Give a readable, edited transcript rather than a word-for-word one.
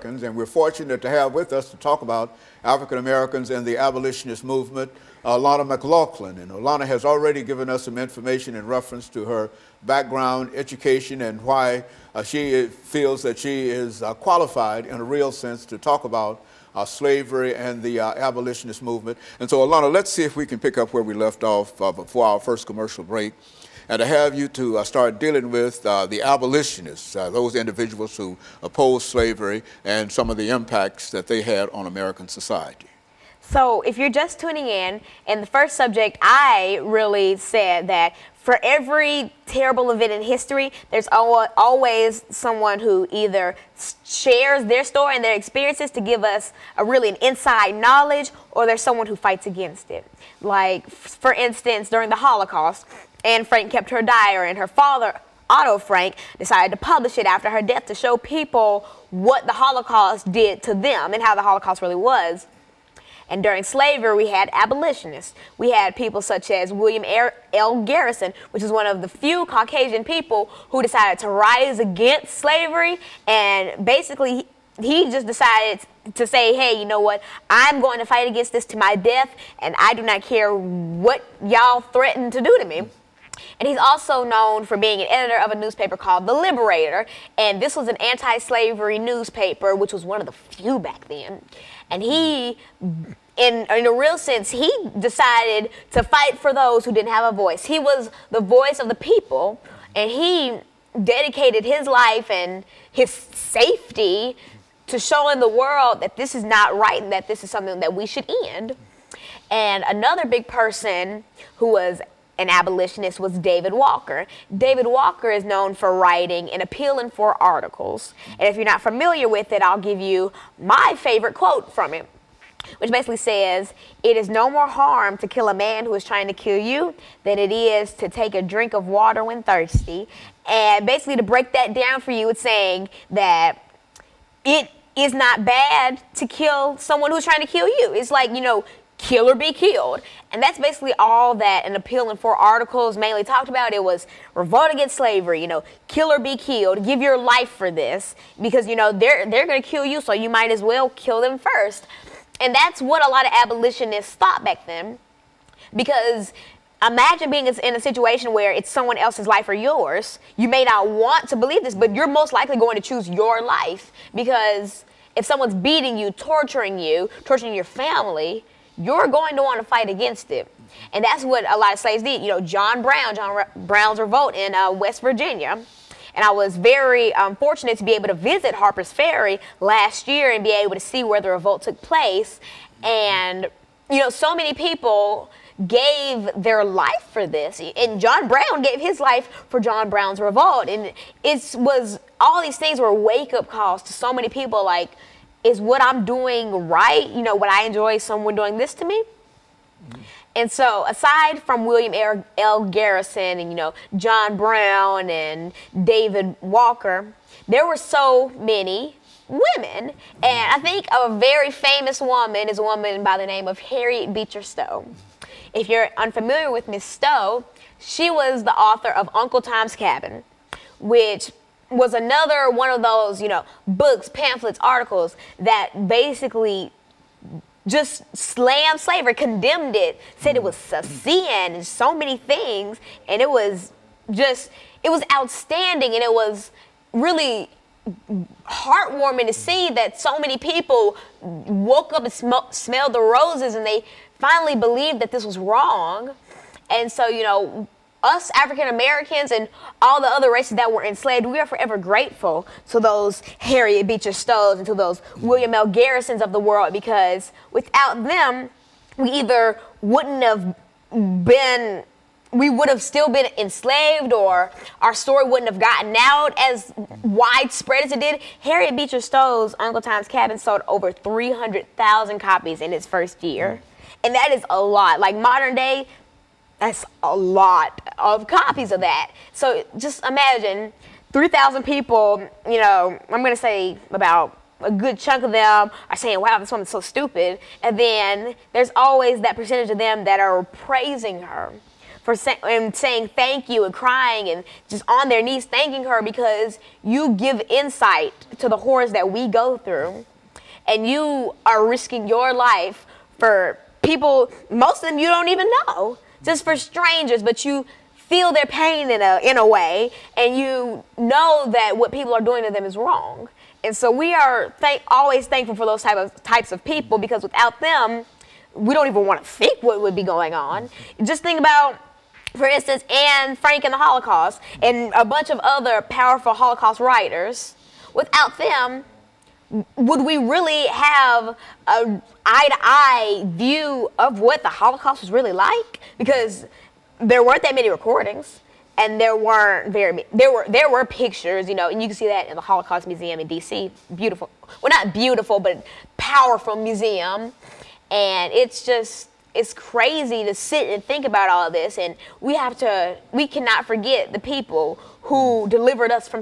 And we're fortunate to have with us to talk about African Americans and the abolitionist movement, Alana McLaughlin. And Alana has already given us some information in reference to her background, education, and why she feels that she is qualified in a real sense to talk about slavery and the abolitionist movement. And so, Alana, let's see if we can pick up where we left off before our first commercial break, and to have you to start dealing with the abolitionists, those individuals who opposed slavery and some of the impacts that they had on American society. So if you're just tuning in the first subject, I really said that for every terrible event in history, there's always someone who either shares their story and their experiences to give us an inside knowledge, or there's someone who fights against it. Like, for instance, during the Holocaust, Anne Frank kept her diary, and her father, Otto Frank, decided to publish it after her death to show people what the Holocaust did to them and how the Holocaust really was. And during slavery, we had abolitionists. We had people such as William L. Garrison, which is one of the few Caucasian people who decided to rise against slavery. And basically, he just decided to say, hey, you know what? I'm going to fight against this to my death, and I do not care what y'all threaten to do to me. And he's also known for being an editor of a newspaper called The Liberator. And this was an anti-slavery newspaper, which was one of the few back then. And he, in a real sense, he decided to fight for those who didn't have a voice. He was the voice of the people, and he dedicated his life and his safety to showing the world that this is not right and that this is something that we should end. And another big person who was an abolitionist was David Walker. David Walker is known for writing and appealing for articles. And if you're not familiar with it, I'll give you my favorite quote from it, which basically says, "It is no more harm to kill a man who is trying to kill you than it is to take a drink of water when thirsty." And basically, to break that down for you, it's saying that it is not bad to kill someone who's trying to kill you. It's like, you know, kill or be killed. And that's basically all that an appealing for articles mainly talked about. It was revolt against slavery, you know, kill or be killed, give your life for this, because, you know, they're going to kill you, so you might as well kill them first. And that's what a lot of abolitionists thought back then, because imagine being in a situation where it's someone else's life or yours. You may not want to believe this, but you're most likely going to choose your life, because if someone's beating you, torturing your family, you're going to want to fight against it. And that's what a lot of slaves did. You know, John Brown's revolt in West Virginia. And I was very fortunate to be able to visit Harper's Ferry last year and be able to see where the revolt took place. And, you know, so many people gave their life for this. And John Brown gave his life for John Brown's revolt. And all these things were wake-up calls to so many people, like, is what I'm doing right? You know, would I enjoy someone doing this to me? And so, aside from William L. Garrison and, you know, John Brown and David Walker, there were so many women. And I think a very famous woman is a woman by the name of Harriet Beecher Stowe. If you're unfamiliar with Miss Stowe, she was the author of Uncle Tom's Cabin, which was another one of those, you know, books, pamphlets, articles that basically just slammed slavery, condemned it, said it was a sin and so many things. And it was outstanding, and it was really heartwarming to see that so many people woke up and smelled the roses, and they finally believed that this was wrong. And so, you know, us African Americans and all the other races that were enslaved, we are forever grateful to those Harriet Beecher Stowes and to those William L. Garrisons of the world, because without them, we would have still been enslaved, or our story wouldn't have gotten out as widespread as it did. Harriet Beecher Stowe's Uncle Tom's Cabin sold over 300,000 copies in its first year. And that is a lot. Like, modern day, that's a lot of copies of that. So just imagine 3,000 people, you know, I'm going to say about a good chunk of them are saying, wow, this woman's so stupid. And then there's always that percentage of them that are praising her. and saying thank you and crying and just on their knees thanking her, because you give insight to the horrors that we go through, and you are risking your life for people, most of them you don't even know, just for strangers, but you feel their pain in a way, and you know that what people are doing to them is wrong. And so we are always thankful for those types of people, because without them, we don't even want to think what would be going on. Just think about, for instance, Anne Frank and the Holocaust, and a bunch of other powerful Holocaust writers. Without them, would we really have an eye-to-eye view of what the Holocaust was really like? Because there weren't that many recordings, and there weren't there were pictures, you know, and you can see that in the Holocaust Museum in D.C. Beautiful, well, not beautiful, but powerful museum. And it's crazy to sit and think about all of this, and we cannot forget the people who delivered us from